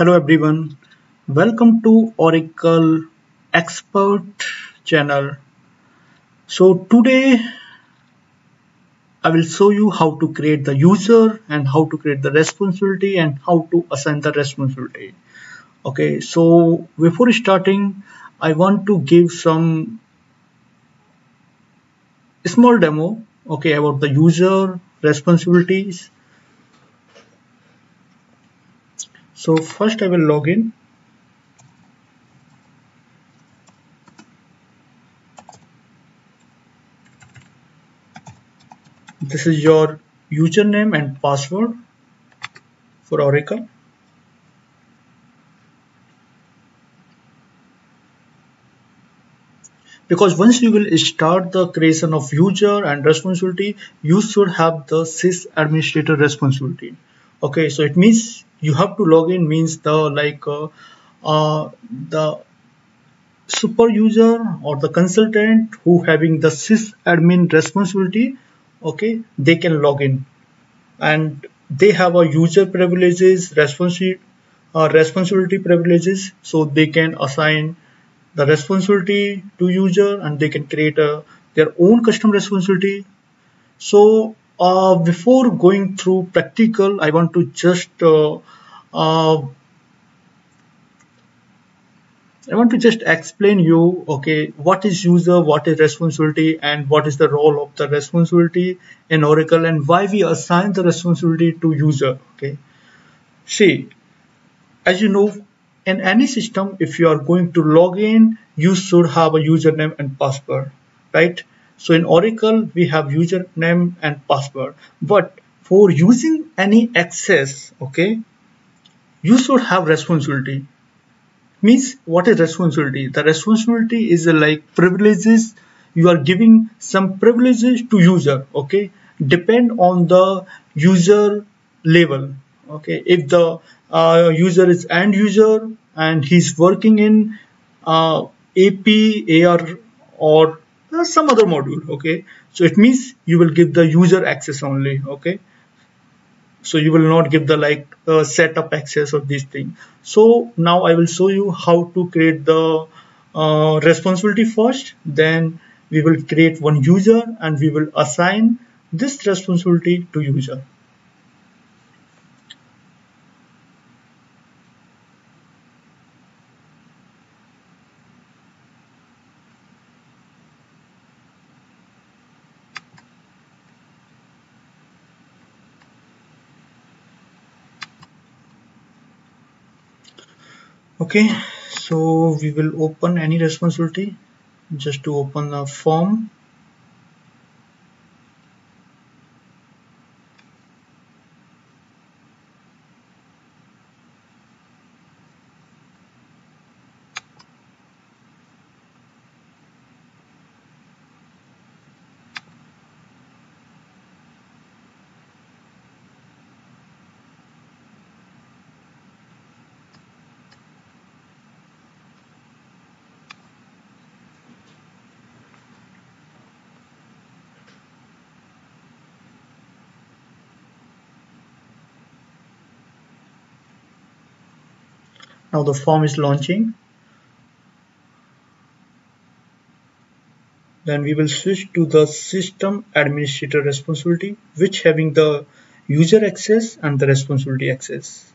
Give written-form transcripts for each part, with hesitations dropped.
Hello everyone, welcome to Oracle Expert channel. So today I will show you how to create the user and how to create the responsibility and how to assign the responsibility. Okay, so before starting, I want to give some small demo, okay, about the user responsibilities. So first I will log in. This is your username and password for Oracle. Because once you will start the creation of user and responsibility, you should have the sys administrator responsibility. Okay, so it means you have to log in means the super user or the consultant who having the sys admin responsibility. Okay, they can log in and they have a user privileges responsibility privileges, so they can assign the responsibility to user and they can create their own custom responsibility. So before going through practical, I want to uh, just explain you, okay, what is user, what is responsibility, and what is the role of the responsibility in Oracle, and why we assign the responsibility to user. Okay, see, as you know, in any system, if you are going to log in, you should have a username and password, right? So in Oracle, we have username and password. But for using any access, okay, you should have responsibility. Means what is responsibility? The responsibility is like privileges. You are giving some privileges to user, okay? Depend on the user level, okay? If the user is end user and he's working in AP, AR, or some other module, okay? So it means you will give the user access only, okay? So you will not give the setup access of this thing. So now I will show you how to create the responsibility first, then we will create one user and we will assign this responsibility to user. Okay, so we will open any responsibility. Just to open a form, now the form is launching. Then we will switch to the system administrator responsibility, which having the user access and the responsibility access.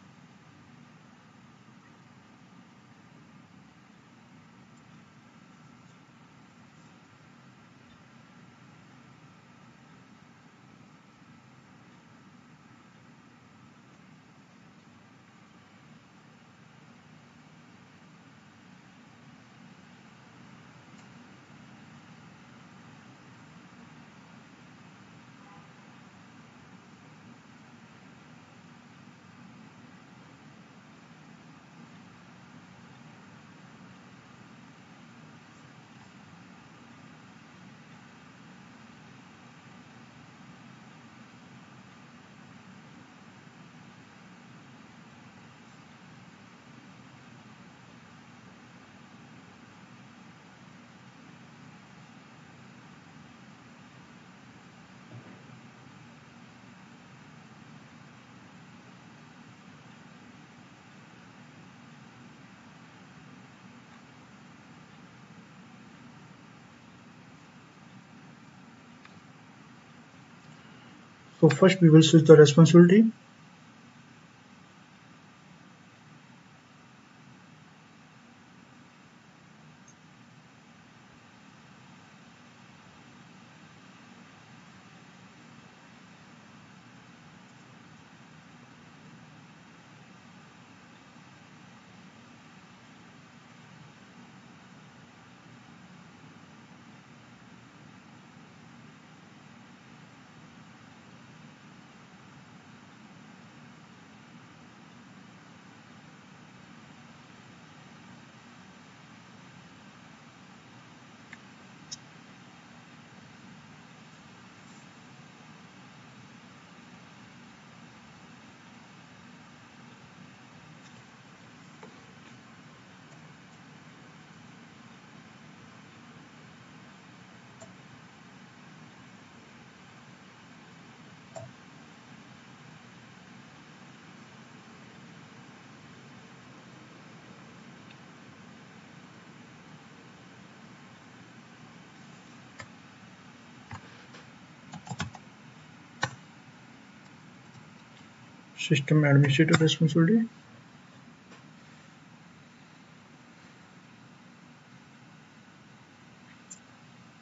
So first we will switch the responsibility. System administrator responsibility.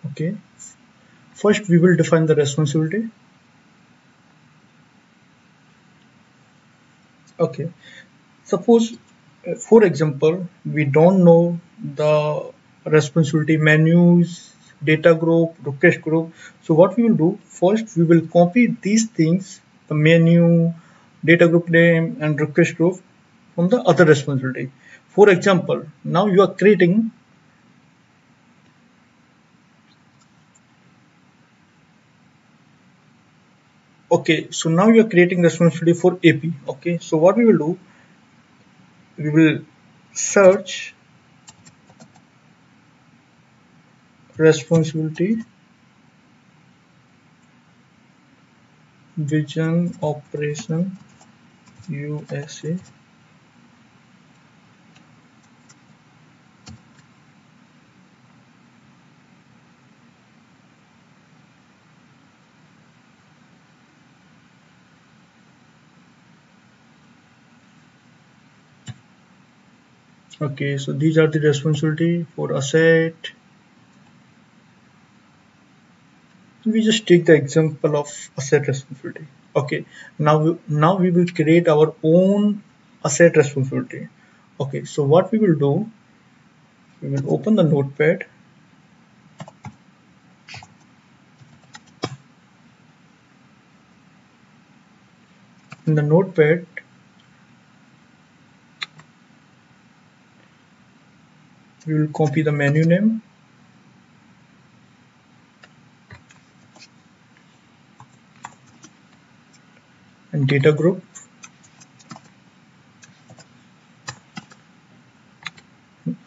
Okay. First we will define the responsibility. Okay. Suppose, for example, we don't know the responsibility menus, data group, request group. So what we will do, first we will copy these things, the menu, data group name and request group from the other responsibility. For example, now you are creating okay, so now you are creating responsibility for AP. Okay, so what we will do, we will search responsibility vision operation USA. Okay, so these are the responsibility for asset. We just take the example of asset responsibility. Okay, now we will create our own asset responsibility. Okay, so what we will do, we will open the notepad. In the notepad, we will copy the menu name and data group,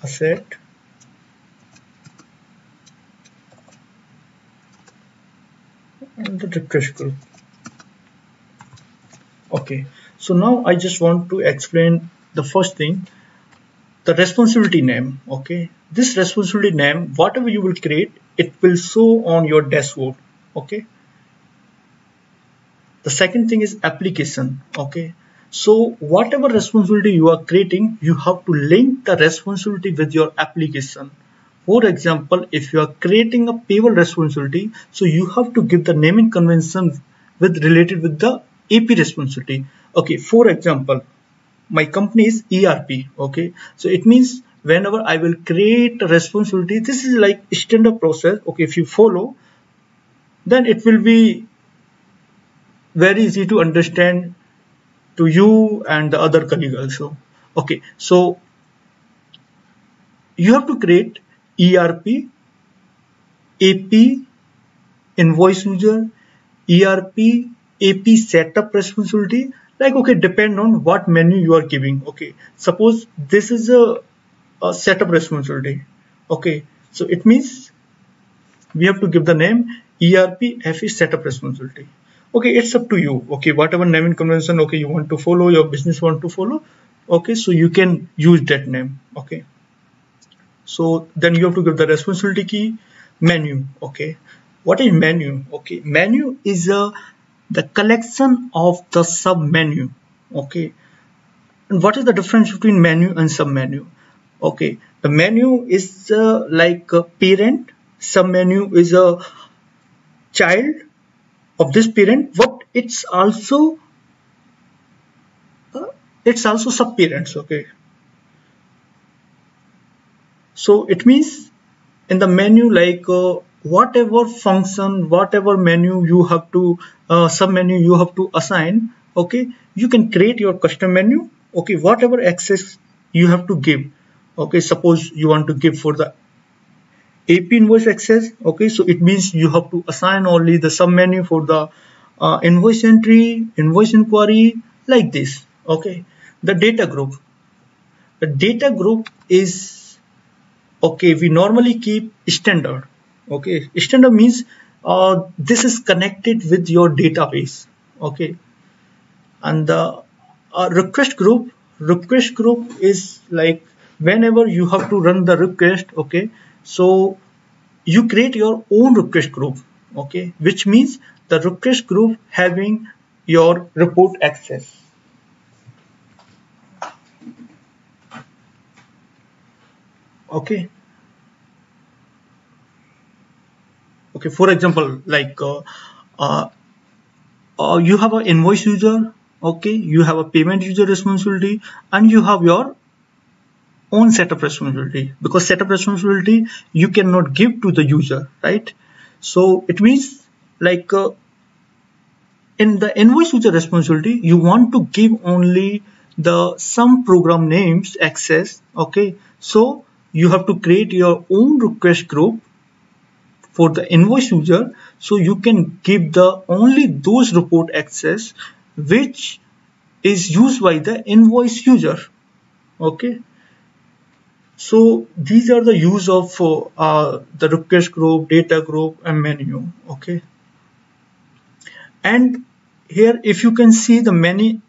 asset, and the request group. Okay, so now I just want to explain the first thing, the responsibility name. Okay, this responsibility name, whatever you will create, it will show on your dashboard. Okay, the second thing is application. Okay, so whatever responsibility you are creating, you have to link the responsibility with your application. For example, if you are creating a payable responsibility, so you have to give the naming convention with related with the AP responsibility. Okay, for example, my company is ERP. Okay, so it means whenever I will create a responsibility, this is like standard process. Okay, if you follow, then it will be very easy to understand to you and the other colleague also. Okay, so you have to create ERP, AP, invoice user, ERP, AP setup responsibility. Like, okay, depend on what menu you are giving. Okay, suppose this is a setup responsibility. Okay, so it means we have to give the name ERP FE setup responsibility. Okay, it's up to you. Okay, whatever naming convention okay you want to follow, your business want to follow. Okay, so you can use that name. Okay, so then you have to give the responsibility key, menu. Okay, what is menu? Okay, menu is a the collection of the sub menu. Okay, and what is the difference between menu and sub menu? Okay, the menu is like a parent, sub menu is a child of this parent, but it's also sub parents. Okay, so it means in the menu, like whatever function, whatever menu you have to sub menu you have to assign. Okay, you can create your custom menu. Okay, whatever access you have to give. Okay, suppose you want to give for the AP invoice access. Okay, so it means you have to assign only the sub menu for the invoice entry, invoice inquiry, like this. Okay, the data group. The data group is, okay, we normally keep standard. Okay, standard means this is connected with your database. Okay, and the request group is like whenever you have to run the request. Okay, so you create your own request group. Okay, which means the request group having your report access. Okay, for example, like you have an invoice user. Okay, you have a payment user responsibility, and you have your own setup responsibility, because setup responsibility you cannot give to the user, right? So it means like in the invoice user responsibility you want to give only the some program names access. Okay, so you have to create your own request group for the invoice user, so you can give the only those report access which is used by the invoice user. Okay, so these are the use of the request group, data group, and menu. Okay, and here if you can see the menu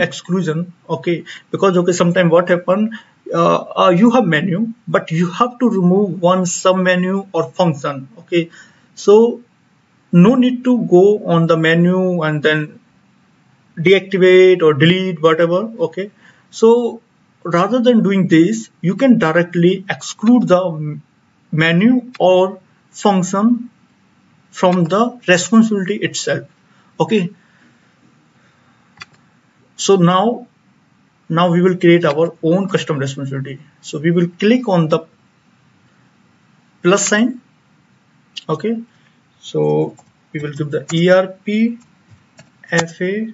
exclusion. Okay, because okay, sometimes what happen, you have menu but you have to remove one sub menu or function. Okay, so no need to go on the menu and then deactivate or delete whatever. Okay, so rather than doing this, you can directly exclude the menu or function from the responsibility itself. Okay, so now we will create our own custom responsibility. So we will click on the plus sign. Okay, so we will give the ERP FA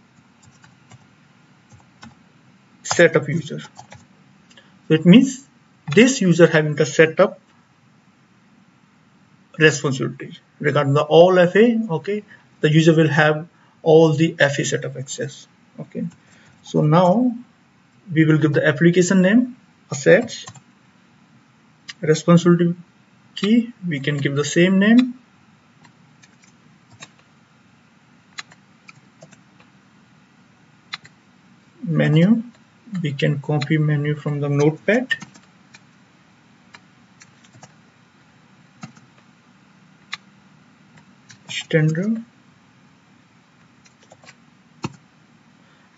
setup user. So it means this user having the setup responsibility regarding the all FA. Okay, the user will have all the FA setup access. Okay, so now we will give the application name, assets, responsibility key, we can give the same name, menu, we can copy menu from the notepad, standard,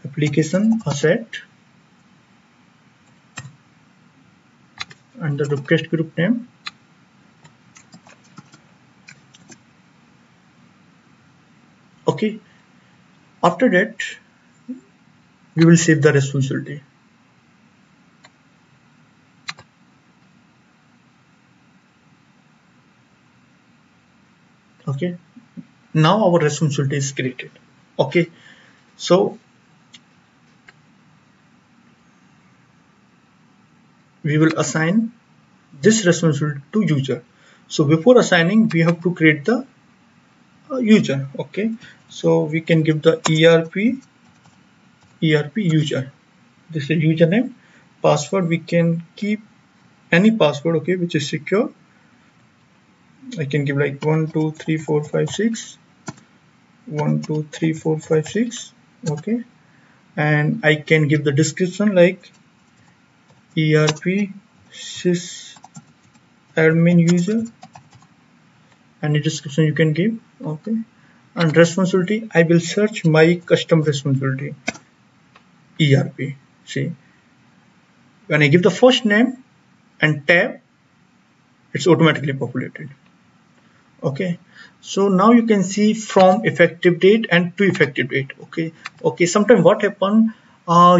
application, asset, and the request group name. Okay, after that we will save the responsibility. Okay, now our responsibility is created. Okay, so we will assign this responsibility to user. So before assigning, we have to create the user. Okay, so we can give the ERP user. This is username. Password, we can keep any password, okay, which is secure. I can give like 1 2 3 4 5 6 1 2 3 4 5 6. Okay, and I can give the description like ERP sys admin user. Any description you can give. Okay, and responsibility, I will search my custom responsibility ERP. See, when I give the first name and tab, it's automatically populated. Okay, so now you can see from effective date and to effective date. Okay, sometimes what happen,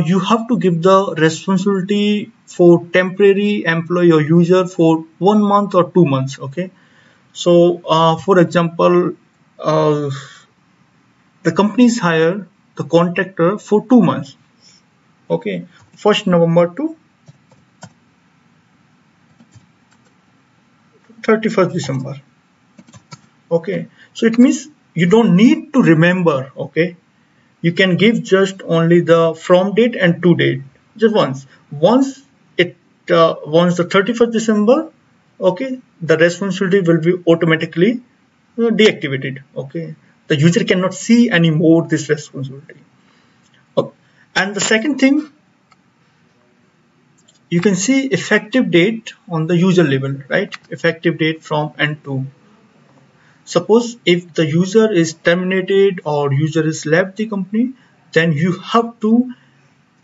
you have to give the responsibility for temporary employee or user for 1 month or 2 months. Okay, so for example, the companies hire the contractor for 2 months. Okay, 1st November to 31st December. Okay, so it means you don't need to remember. Okay, you can give just only the from date and to date just once it once the 31st December. Okay, the responsibility will be automatically deactivated. Okay, the user cannot see anymore this responsibility. Okay. And the second thing, you can see effective date on the user level, right? Effective date from and to. Suppose if the user is terminated or user is left the company, then you have to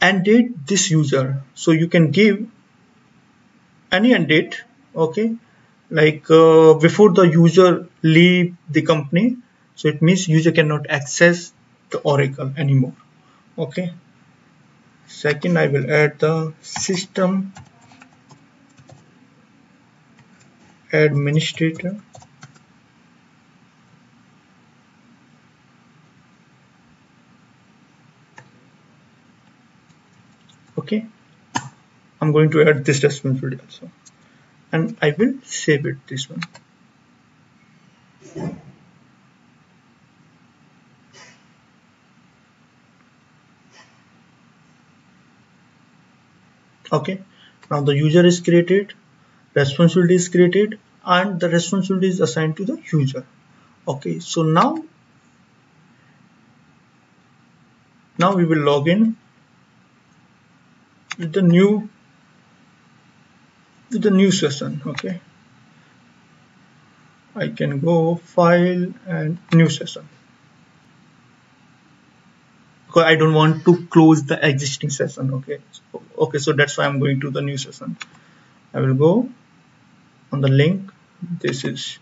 end date this user. So you can give any end date, okay, like before the user leave the company. So it means user cannot access the Oracle anymore. Okay. Second, I will add the system administrator. Okay, I'm going to add this responsibility also, and I will save it this one. Okay, now the user is created, responsibility is created, and the responsibility is assigned to the user. Okay, so now we will log in with the new session. Okay, I can go file and new session because I don't want to close the existing session. Okay, so that's why I'm going to the new session. I will go on the link. This is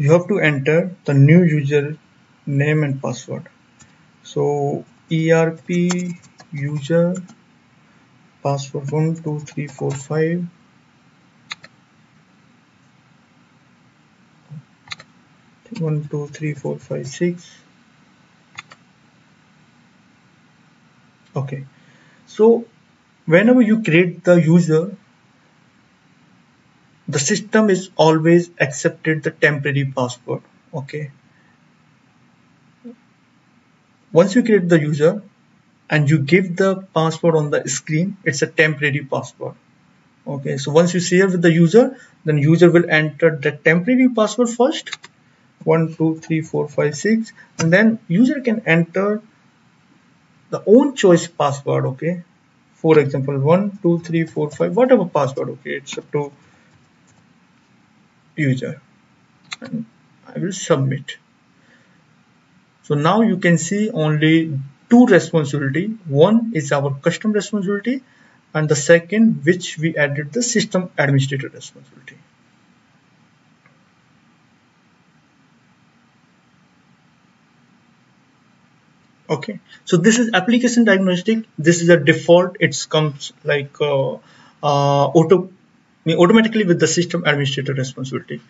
you have to enter the new user name and password. So ERP user password 12345 123456. Okay, so whenever you create the user, the system is always accepted the temporary password. Okay, once you create the user and you give the password on the screen, it's a temporary password. Okay, so once you share with the user, then user will enter the temporary password first, 123456, and then user can enter the own choice password. Okay, for example 12345, whatever password. Okay, it's up to user, and I will submit. So now you can see only two responsibility. One is our custom responsibility, and the second, which we added, the system administrator responsibility. Okay, so this is application diagnostic. This is a default. It comes like automatically with the system administrator responsibility.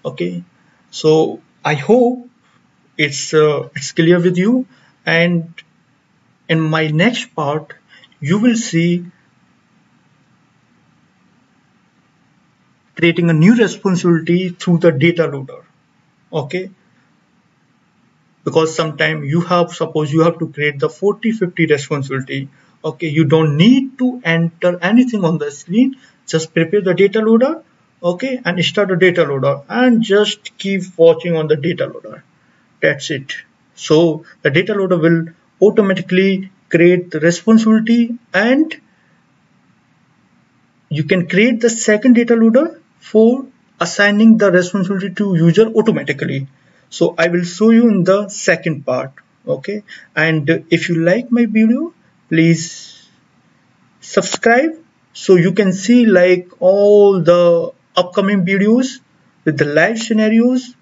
Okay, so I hope it's clear with you, and in my next part you will see creating a new responsibility through the data loader. Okay, because sometimes suppose you have to create the 40-50 responsibility Okay, you don't need to enter anything on the screen. Just prepare the data loader, okay, and start the data loader and just keep watching on the data loader. That's it. So the data loader will automatically create the responsibility, and you can create the second data loader for assigning the responsibility to user automatically. So I will show you in the second part. Okay, and if you like my video, please subscribe so you can see like all the upcoming videos with the live scenarios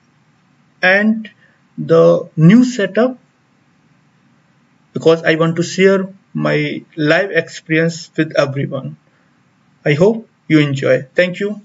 and the new setup, because I want to share my live experience with everyone. I hope you enjoy. Thank you.